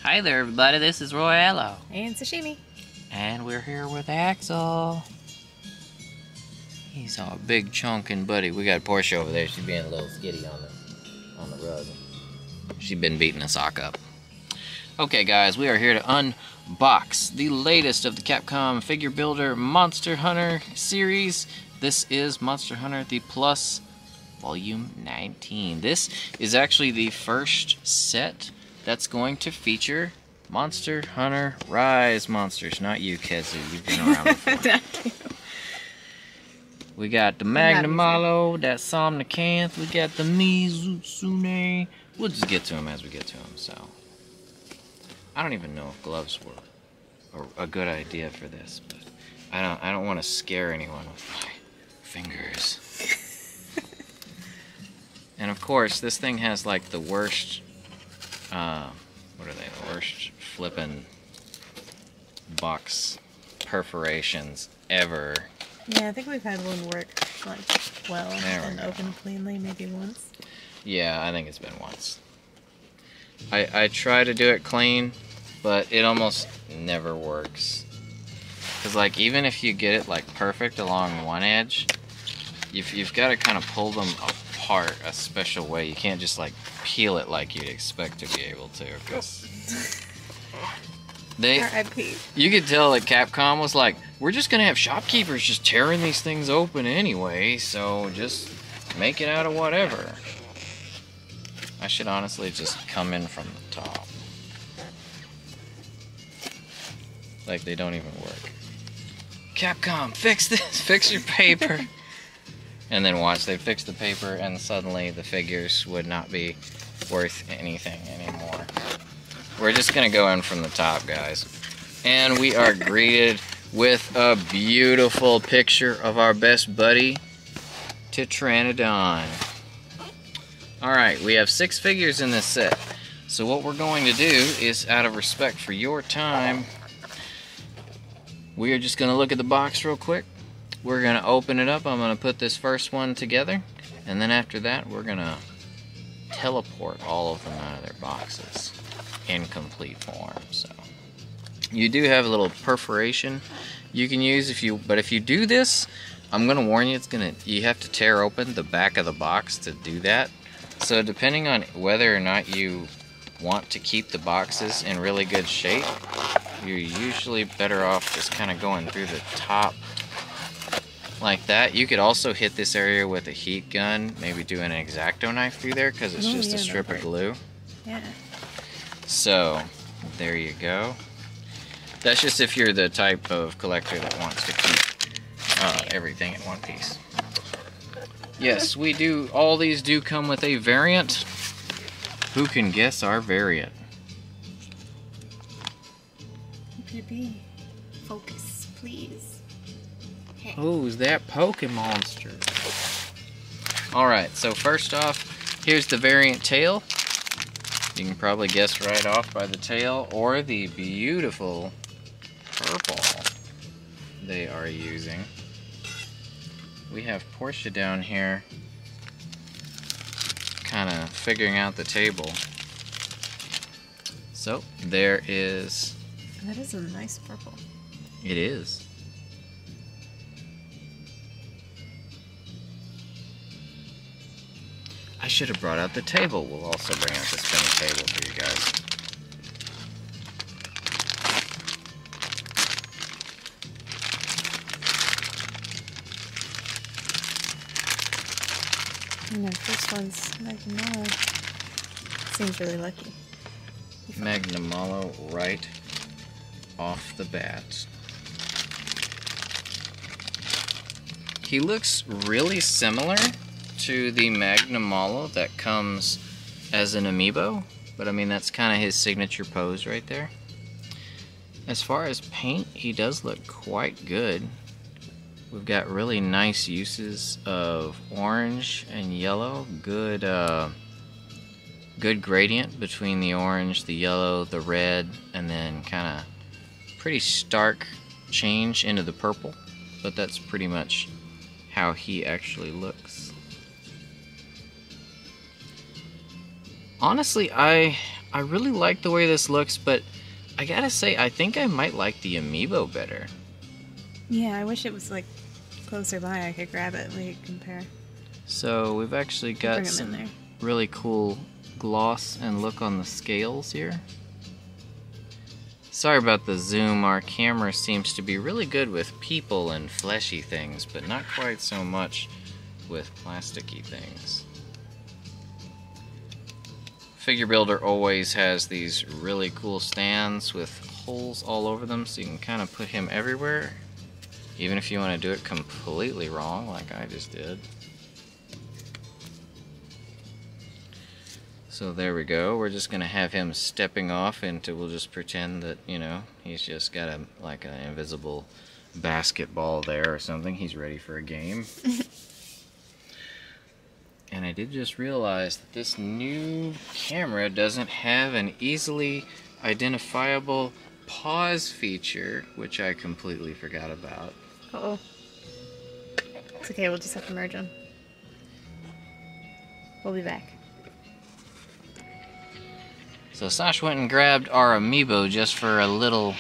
Hi there, everybody. This is Royello. And Sashimi. And we're here with Axel. He's our big chunkin' buddy. We got Portia over there. She's being a little skitty on the rug. She's been beating a sock up. Okay, guys, we are here to unbox the latest of the Capcom Figure Builder Monster Hunter series. This is Monster Hunter The Plus Volume 19. This is actually the first set that's going to feature Monster Hunter Rise monsters. Not you, Kezu. You've been around before. We got the Magnamollo, that Somnicanth. We got the Mizutsune. We'll just get to them as we get to them. So, I don't even know if gloves were a good idea for this, but I don't want to scare anyone with my fingers. And of course, this thing has like the worst. What are they? The worst flippin' box perforations ever. Yeah, I think we've had one work like well and open cleanly, maybe once. Yeah, I think it's been once. I try to do it clean, but it almost never works. Cause like even if you get it like perfect along one edge, you've got to kind of pull them apart a special way. You can't just like peel it like you'd expect to be able to. Cause you could tell that Capcom was like, we're just gonna have shopkeepers just tearing these things open anyway, so just make it out of whatever. I should honestly just come in from the top. Like they don't even work. Capcom, fix this, fix your paper. And then watch, they fix the paper and suddenly the figures would not be worth anything anymore. We're just gonna go in from the top, guys. And we are greeted with a beautiful picture of our best buddy, Tetranodon. Alright, we have 6 figures in this set. So what we're going to do is, out of respect for your time, we are just gonna look at the box real quick. We're gonna open it up. I'm gonna put this first one together, and then after that we're gonna teleport all of them out of their boxes in complete form. So you do have a little perforation you can use if you do this, I'm gonna warn you, you have to tear open the back of the box to do that. So depending on whether or not you want to keep the boxes in really good shape, you're usually better off just kind of going through the top like that. You could also hit this area with a heat gun, maybe do an X-Acto knife through there because it's just a strip of glue. Yeah. So, there you go. That's just if you're the type of collector that wants to keep everything in one piece. Yes, we do. All these do come with a variant. Who can guess our variant? Who could it be? Focus, please. Who's that Pokemonster? Alright, so first off, here's the variant tail. You can probably guess right off by the tail or the beautiful purple they are using. We have Portia down here kind of figuring out the table. So, there is... That is a nice purple. It is. I should have brought out the table. We'll also bring out the spinning table for you guys. And the first one's Magnamollo. Seems really lucky. Magnamollo right off the bat. He looks really similar to the Magnamollo that comes as an Amiibo, but I mean that's kind of his signature pose right there. As far as paint, he does look quite good. We've got really nice uses of orange and yellow. Good gradient between the orange, the yellow, the red, and then kind of pretty stark change into the purple, but that's pretty much how he actually looks. Honestly, I I really like the way this looks, but I gotta say, I think I might like the Amiibo better. Yeah, I wish it was like closer by. I could grab it and we could compare. So we've actually got some really cool gloss and look on the scales here. Sorry about the zoom. Our camera seems to be really good with people and fleshy things, but not quite so much with plasticky things. Figure Builder always has these really cool stands with holes all over them, so you can kind of put him everywhere, even if you want to do it completely wrong like I just did. So there we go. We're just gonna have him stepping off into, we'll just pretend that, you know, he's just got like an invisible basketball there or something. He's ready for a game. And I did just realize that this new camera doesn't have an easily identifiable pause feature, which I completely forgot about. Uh-oh. It's okay, we'll just have to merge them. We'll be back. So Sash went and grabbed our Amiibo just for a little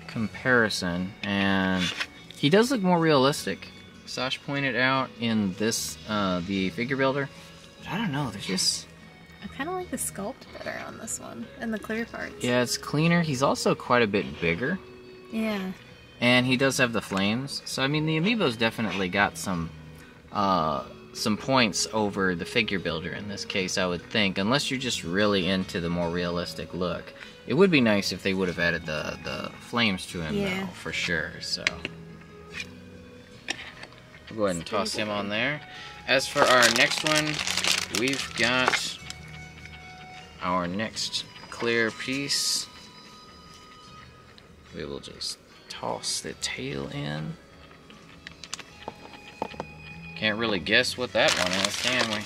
comparison, and he does look more realistic. Sash pointed out in this, the Figure Builder. But I don't know, there's just... I kind of like the sculpt better on this one, and the clear parts. Yeah, it's cleaner. He's also quite a bit bigger. Yeah. And he does have the flames. So, I mean, the Amiibo's definitely got some points over the Figure Builder in this case, I would think. Unless you're just really into the more realistic look. It would be nice if they would have added the flames to him, though, for sure, so... We'll go ahead and toss him on there. As for our next one, we've got our next clear piece. We will just toss the tail in. Can't really guess what that one is, can we?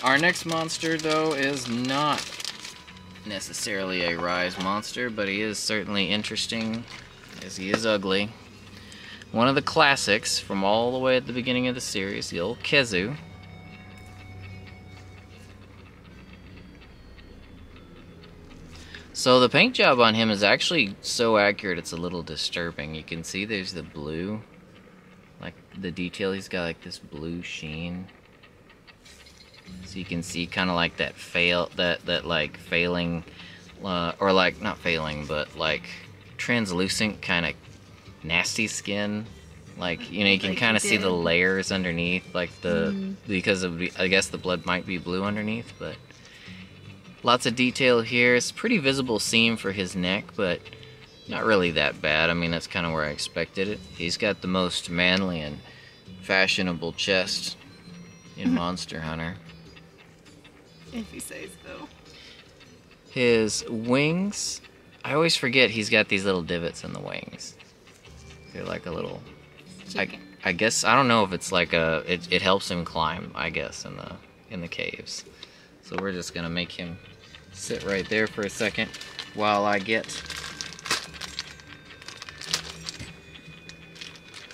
Our next monster, though, is not necessarily a Rise monster, but he is certainly interesting, as he is ugly. One of the classics from all the way at the beginning of the series, the old Kezu. So the paint job on him is actually so accurate it's a little disturbing. You can see there's the blue, like the detail, he's got like this blue sheen. So you can see kind of like that like failing, or like not failing, but like translucent kind of nasty skin, like, you know, you can kind of see the layers underneath, like because of, I guess the blood might be blue underneath, but lots of detail here. It's a pretty visible seam for his neck, but not really that bad. I mean, that's kind of where I expected it. He's got the most manly and fashionable chest in Monster Hunter. If you say so. His wings, I always forget he's got these little divots in the wings. They're like a little, I guess, I don't know if it's like a, it helps him climb, I guess, in the caves. So we're just gonna make him sit right there for a second while I get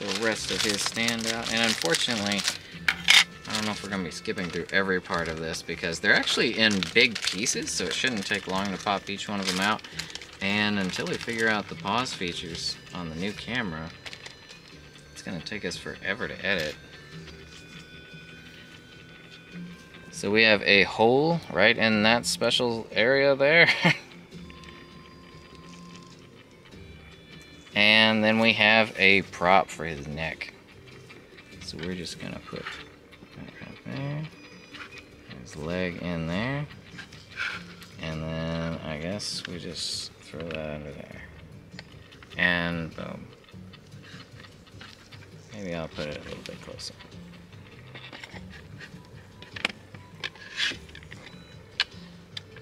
the rest of his stand out. And unfortunately, I don't know if we're gonna be skipping through every part of this because they're actually in big pieces, so it shouldn't take long to pop each one of them out. And until we figure out the pause features on the new camera, it's going to take us forever to edit. So we have a hole right in that special area there. And then we have a prop for his neck. So we're just going to put that right there. His leg in there. And then I guess we just throw that under there. And boom. Maybe I'll put it a little bit closer.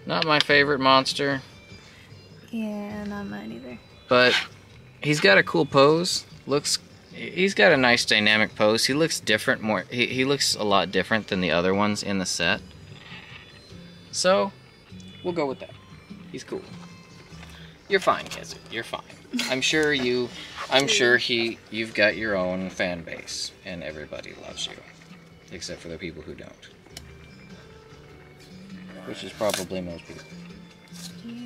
Not my favorite monster. Yeah, not mine either. But he's got a cool pose. He's got a nice dynamic pose. He looks different more. He looks a lot different than the other ones in the set. So we'll go with that. He's cool. You're fine, Kezu. You're fine. I'm sure you've got your own fan base, and everybody loves you, except for the people who don't. which is probably most people. Yeah.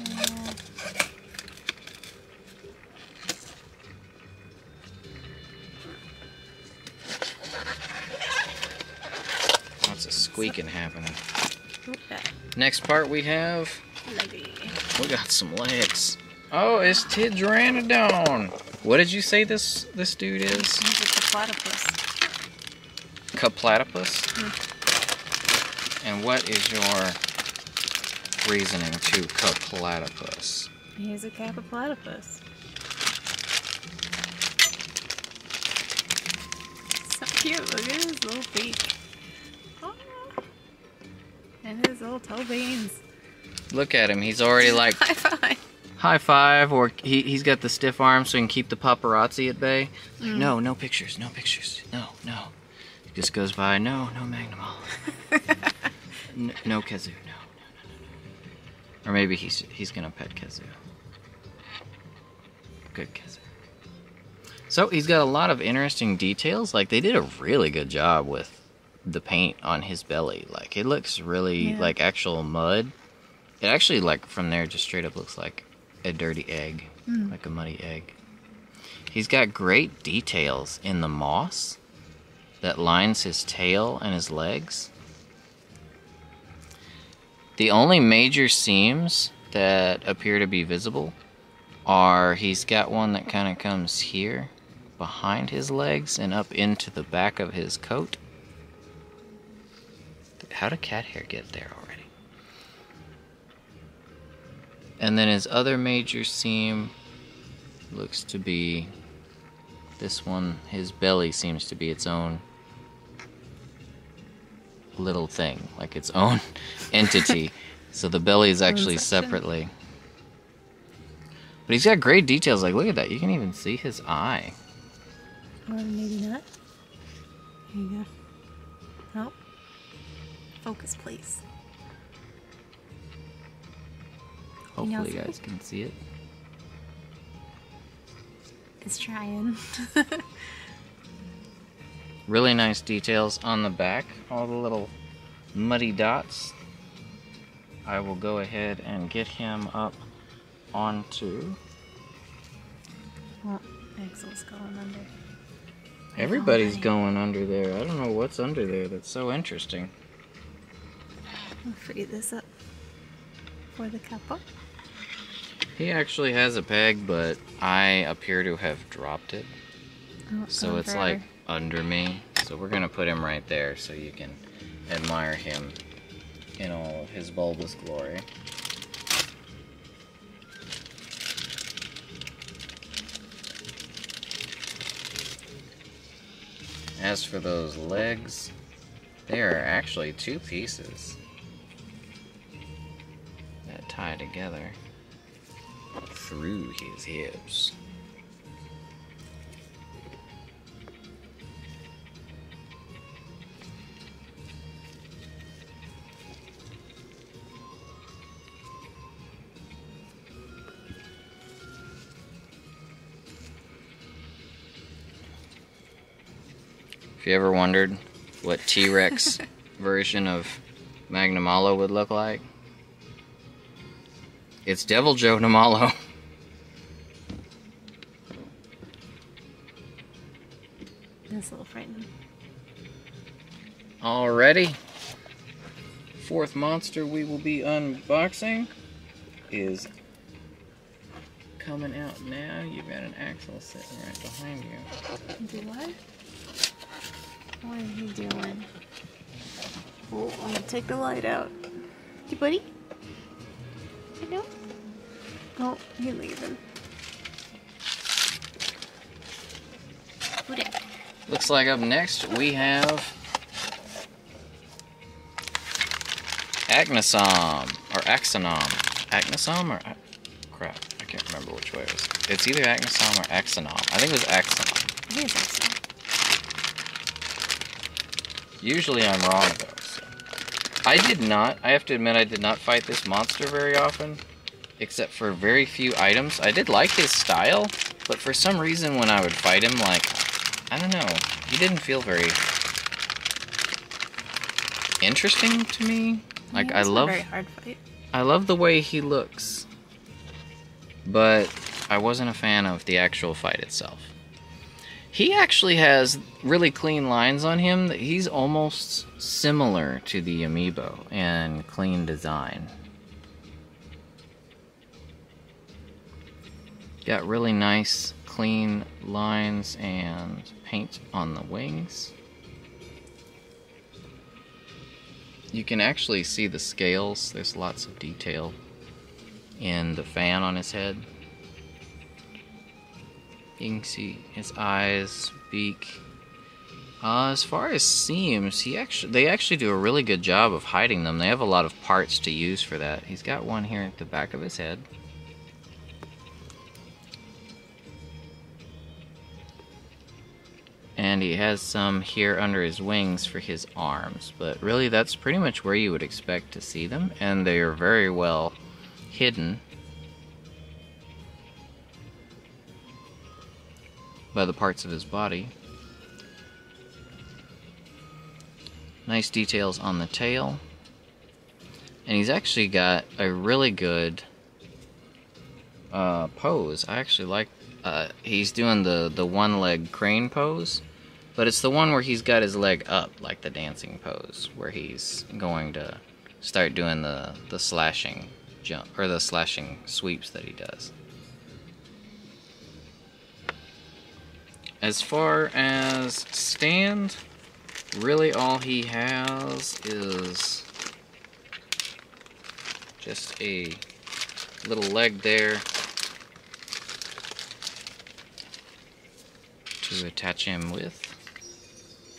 Lots of squeaking happening. Okay. Next part we have... Leggy. We got some legs. Oh, it's Tidranodon. What did you say this dude is? He's a platypus. Platypus? And what is your reasoning to platypus? He's a platypus. So cute. Look at his little feet. Oh. And his little toe beans. Look at him. He's already like... High five. High five, or he's got the stiff arm so he can keep the paparazzi at bay. Like, no pictures, no pictures. No. He just goes by, no Magnamollo. no Kazoo, no. Or maybe he's gonna pet Kazoo. Good Kazoo. So he's got a lot of interesting details. Like, they did a really good job with the paint on his belly. Like, it looks really like actual mud. It actually, like, from there just straight up looks like a dirty egg, like a muddy egg. He's got great details in the moss that lines his tail and his legs. The only major seams that appear to be visible are he's got one that kind of comes here behind his legs and up into the back of his coat. How did cat hair get there already? And then his other major seam looks to be this one. His belly seems to be its own little thing, like its own entity. So the belly is actually separately. But he's got great details. Like, look at that. You can even see his eye. Or maybe not. Here you go. Oh. Focus, please. Hopefully you guys can see it. It's trying. Really nice details on the back. All the little muddy dots. I will go ahead and get him up onto... Well, Axel's going under. Everybody's going under there. I don't know what's under there that's so interesting. I'll free this up for the couple. He actually has a peg, but I appear to have dropped it. Oh, so it's like under me. So we're gonna put him right there so you can admire him in all of his bulbous glory. As for those legs, they are actually two pieces that tie together through his hips. If you ever wondered what T-Rex version of Magnamollo would look like, it's Devil Joe Namalo. That's a little frightening. Alrighty. Fourth monster we will be unboxing is coming out now. You've got an Axel sitting right behind you. Do what? What are you doing? Oh, I'm gonna take the light out. Hey, buddy? I know. Oh, you're leaving. Put it. Looks like up next we have Agnesom, or Axonom. Agnesom or... crap, I can't remember which way it was. It's either Agnesom or Axonom. I think it was Axonom. I think it's Axel. Usually I'm wrong though. So. I have to admit I did not fight this monster very often, except for very few items. I did like his style, but for some reason when I would fight him, like, I don't know, he didn't feel very interesting to me. Like, yeah, it's a very hard fight. I love the way he looks, but I wasn't a fan of the actual fight itself. He actually has really clean lines on him. He's almost similar to the Amiibo in clean design. Got really nice, clean lines and paint on the wings. You can actually see the scales. There's lots of detail in the fan on his head. You can see his eyes, beak. As far as seams, they actually do a really good job of hiding them. They have a lot of parts to use for that. He's got one here at the back of his head. And he has some here under his wings for his arms. But really, that's pretty much where you would expect to see them. And they are very well hidden by the parts of his body. Nice details on the tail. And he's actually got a really good pose. I actually like he's doing the one leg crane pose, but it's the one where he's got his leg up, like the dancing pose, where he's going to start doing the slashing jump, or the slashing sweeps that he does. As far as stand, really all he has is just a little leg there to attach him with.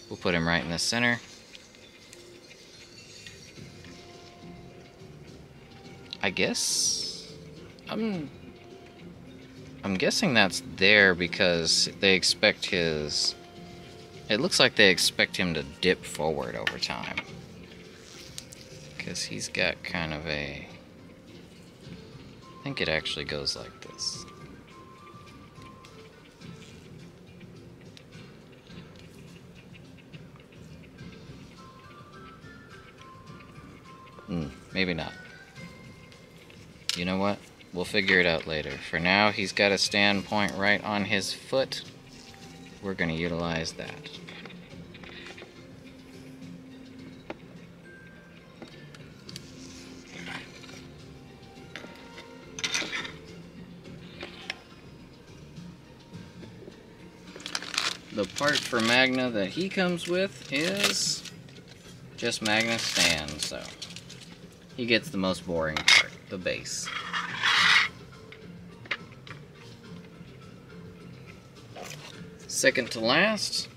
We'll put him right in the center. I guess I'm guessing that's there because they expect his... It looks like they expect him to dip forward over time. Because he's got kind of a... I think it actually goes like this. Maybe not. You know what? We'll figure it out later. For now, he's got a stand point right on his foot. We're going to utilize that. The part for Magna that he comes with is just Magna stand, so he gets the most boring part, the base. Second to last,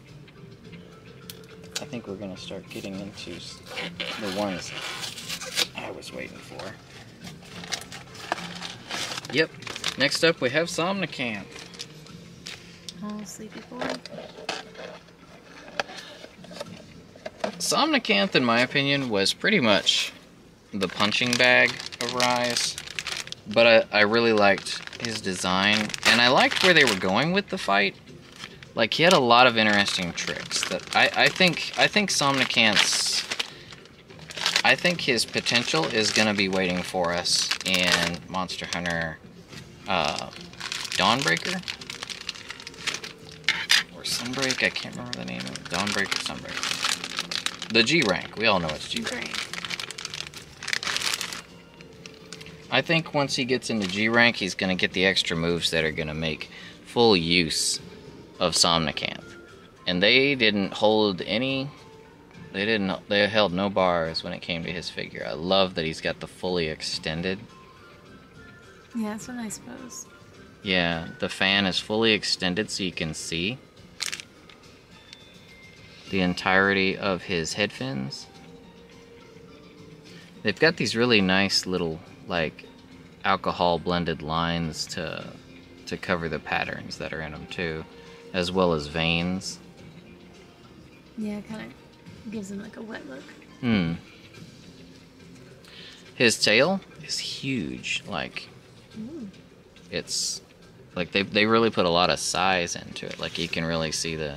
I think we're going to start getting into the ones I was waiting for. Yep, next up we have Somnicanth. Oh, sleepy boy. Somnicanth, in my opinion, was pretty much the punching bag of Rise, but I really liked his design, and I liked where they were going with the fight. Like, he had a lot of interesting tricks that I think Somnicanth's... I think his potential is going to be waiting for us in Monster Hunter Dawnbreaker? Or Sunbreak? I can't remember the name of it. Dawnbreak or Sunbreak. The G rank. We all know it's G rank. I think once he gets into G rank, he's going to get the extra moves that are going to make full use of Somnicanth. And they didn't hold any... They held no bars when it came to his figure. I love that he's got the fully extended. Yeah, it's a nice pose. Yeah, the fan is fully extended so you can see the entirety of his head fins. They've got these really nice little, like, alcohol blended lines to cover the patterns that are in them too, as well as veins. Yeah, kind of gives him like a wet look. His tail is huge. Like, it's like they really put a lot of size into it. Like, you can really see the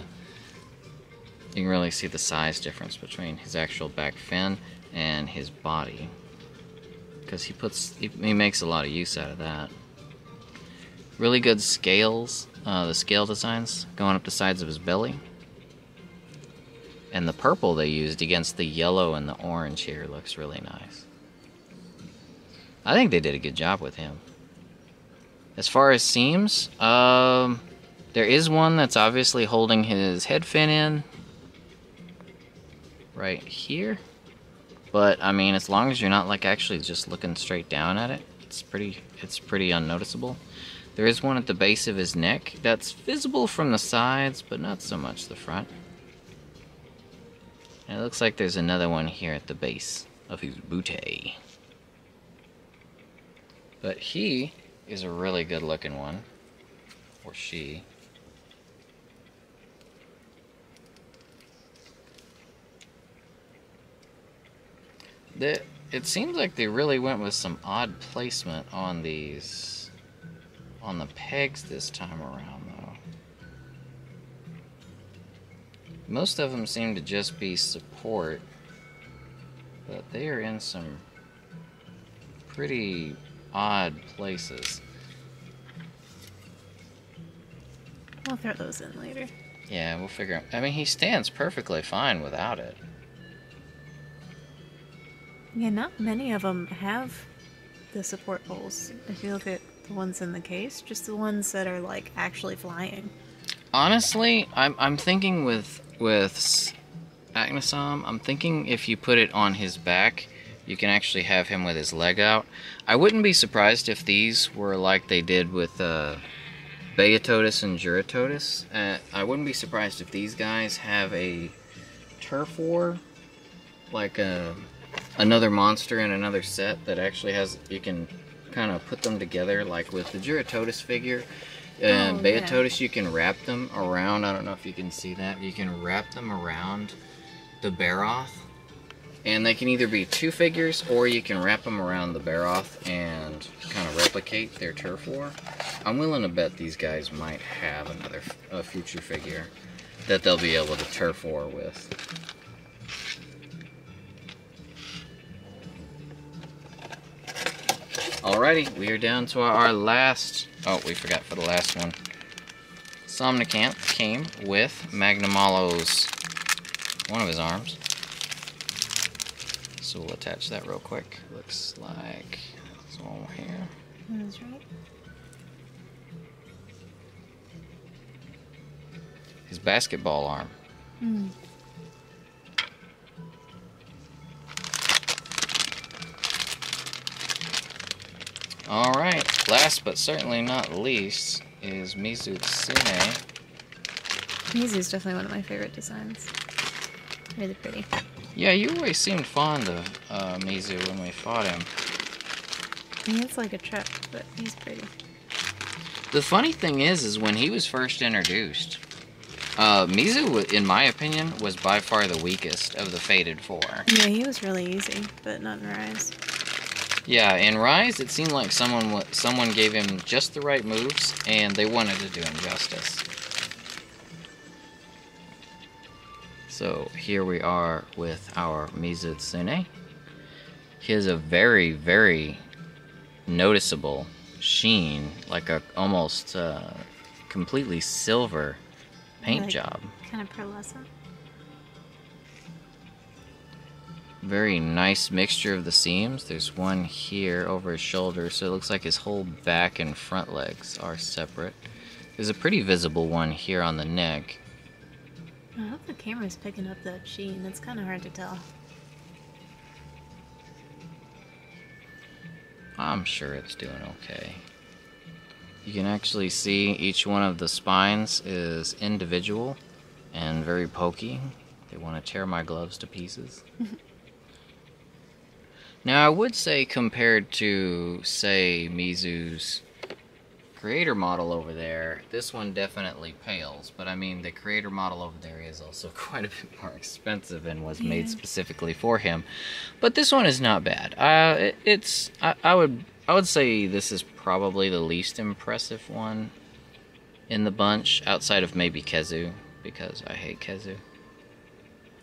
size difference between his actual back fin and his body, because he makes a lot of use out of that. Really good scales, the scale designs going up the sides of his belly. And the purple they used against the yellow and the orange here looks really nice. I think they did a good job with him. As far as seams, there is one that's obviously holding his head fin in. Right here. But, I mean, as long as you're not, like, actually just looking straight down at it, it's pretty unnoticeable. There is one at the base of his neck that's visible from the sides, but not so much the front. And it looks like there's another one here at the base of his bootay. But he is a really good looking one. Or she. It seems like they really went with some odd placement on these, on the pegs this time around, though. Most of them seem to just be support, but they are in some pretty odd places. We'll throw those in later. Yeah, we'll figure out. I mean, he stands perfectly fine without it. Yeah, not many of them have the support poles. If you look at the ones in the case, just the ones that are like actually flying. Honestly, I'm thinking with Agnesam, I'm thinking if you put it on his back, you can actually have him with his leg out. I wouldn't be surprised if these were like they did with Beatotus and Juratotus. I wouldn't be surprised if these guys have a turf war, like another monster in another set that actually has, you can kind of put them together, like with the Juratotus figure. And Beatotus, you can wrap them around, I don't know if you can see that, you can wrap them around the Baroth. And they can either be two figures, or you can wrap them around the Baroth and kind of replicate their turf war. I'm willing to bet these guys might have a future figure that they'll be able to turf war with. Alrighty, we are down to our last... Oh, we forgot for the last one. Somnicant came with Magnamollo's... one of his arms. So we'll attach that real quick. Looks like... this one here. That's right. His basketball arm. Hmm. Alright, last but certainly not least is Mizutsune. Mizu is definitely one of my favorite designs. Really pretty. Yeah, you always seemed fond of Mizu when we fought him. He looks like a truck, but he's pretty. The funny thing is when he was first introduced, Mizu, in my opinion, was by far the weakest of the Fated Four. Yeah, he was really easy, but not in Rise. Yeah, in Rise, it seemed like someone gave him just the right moves, and they wanted to do him justice. So here we are with our Mizutsune. He has a very, very noticeable sheen, like a almost completely silver paint job. Kind of pearlescent. Very nice mixture of the seams. There's one here over his shoulder, so it looks like his whole back and front legs are separate. There's a pretty visible one here on the neck. I hope the camera's picking up that sheen. It's kind of hard to tell. I'm sure it's doing okay. You can actually see each one of the spines is individual and very pokey. They want to tear my gloves to pieces. Now, I would say compared to, say, Mizu's creator model over there, this one definitely pales. But I mean, the creator model over there is also quite a bit more expensive and was made specifically for him. But this one is not bad. I would say this is probably the least impressive one in the bunch, outside of maybe Kezu, because I hate Kezu.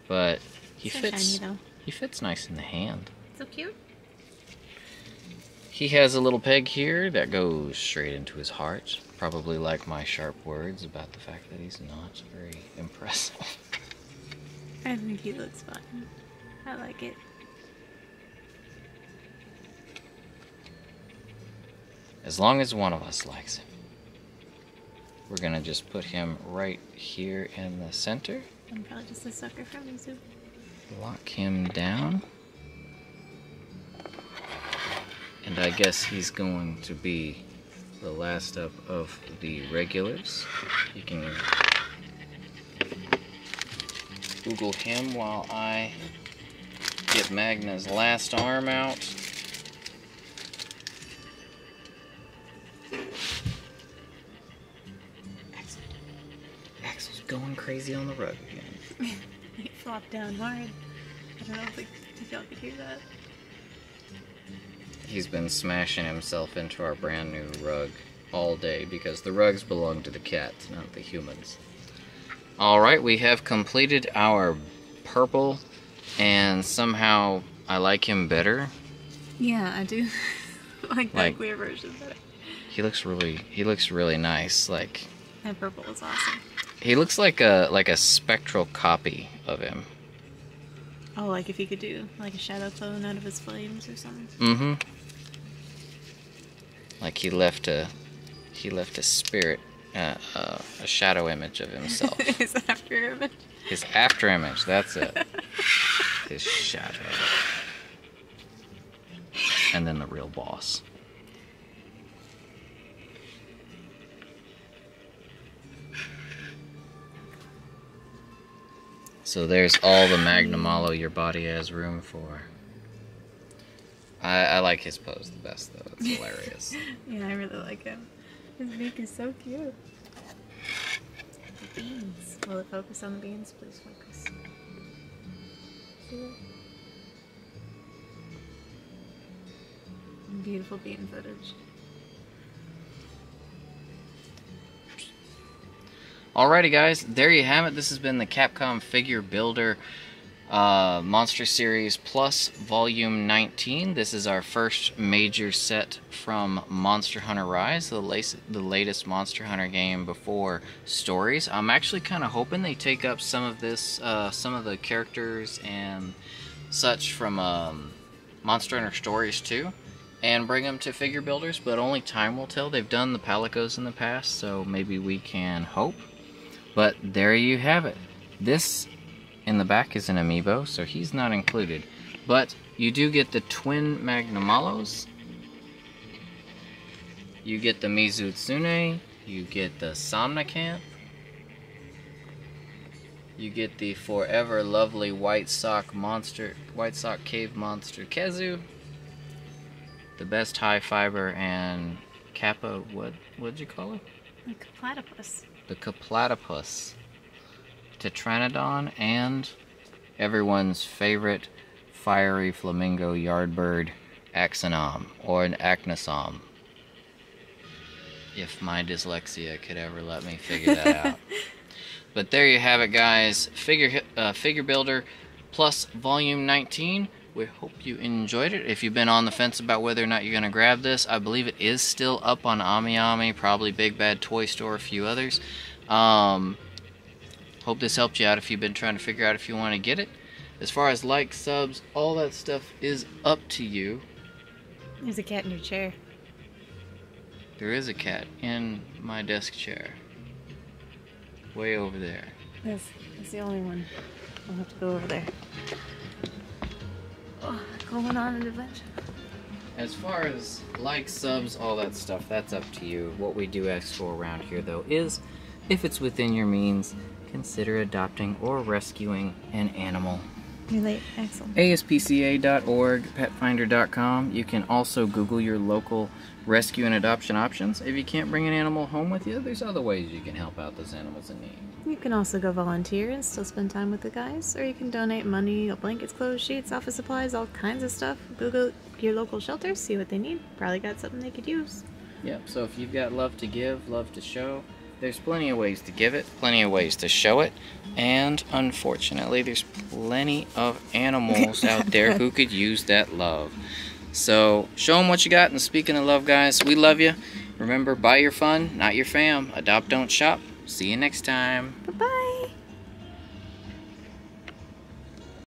But he so fits. shiny, though. He fits nice in the hand. So cute. He has a little peg here that goes straight into his heart. Probably like my sharp words about the fact that he's not very impressive. I think he looks fun. I like it. As long as one of us likes him. We're gonna just put him right here in the center. I'm probably just a sucker for Mizu. Lock him down. And I guess he's going to be the last up of the regulars. You can Google him while I get Magna's last arm out. Axel's going crazy on the rug again. He flopped down hard. I don't know if y'all could hear that. He's been smashing himself into our brand new rug all day because the rugs belong to the cats, not the humans. Alright, we have completed our purple, and somehow I like him better. Yeah, I do. Like that clear version better. He looks really nice. Like, that purple is awesome. he looks like a spectral copy of him. Oh, like if he could do like a shadow clone out of his flames or something. Mm-hmm. Like he left a spirit, a shadow image of himself. His after image. His after image, that's it. His shadow. And then the real boss. So there's all the Magnamollo your body has room for. I like his pose the best, though. It's hilarious. Yeah, I really like him. His beak is so cute. The beans. Will it focus on the beans? Please focus. Beautiful bean footage. Alrighty guys, there you have it. This has been the Capcom Figure Builder Monster Series Plus Volume 19. This is our first major set from Monster Hunter Rise, the latest Monster Hunter game before Stories. I'm actually kind of hoping they take up some of this, some of the characters and such from Monster Hunter Stories 2 and bring them to Figure Builders, but only time will tell. They've done the Palicos in the past, so maybe we can hope. But there you have it. This in the back is an Amiibo, so he's not included. But you do get the twin Magnamollos. You get the Mizutsune. You get the Somnicant. You get the forever lovely White Sock Cave Monster Kezu. The best high fiber and Kappa, what'd you call it? Like a platypus. The Kaplatypus, Tetranodon, and everyone's favorite fiery flamingo yardbird, Axonom, or an Acnosom. If my dyslexia could ever let me figure that out. But there you have it, guys. Figure Builder Plus Volume 19. We hope you enjoyed it. If you've been on the fence about whether or not you're going to grab this, I believe it is still up on AmiAmi, probably Big Bad Toy Store, a few others. Hope this helped you out if you've been trying to figure out if you want to get it. As far as likes, subs, all that stuff is up to you. There's a cat in your chair. There is a cat in my desk chair. Way over there. That's the only one. I'll have to go over there. Oh, going on an adventure. As far as likes, subs, all that stuff, that's up to you. What we do ask for around here, though, is, if it's within your means, consider adopting or rescuing an animal. You're late, Axel. ASPCA.org, petfinder.com. You can also Google your local rescue and adoption options. If you can't bring an animal home with you, there's other ways you can help out those animals in need. You can also go volunteer and still spend time with the guys, or you can donate money, blankets, clothes, sheets, office supplies, all kinds of stuff. Google your local shelters, see what they need. Probably got something they could use. Yep, so if you've got love to give, love to show, There's plenty of ways to give it, plenty of ways to show it, and unfortunately there's plenty of animals out there who could use that love. So show them what you got, and speaking of love, guys, we love you. Remember, buy your fun, not your fam. Adopt, don't shop. See you next time. Bye-bye.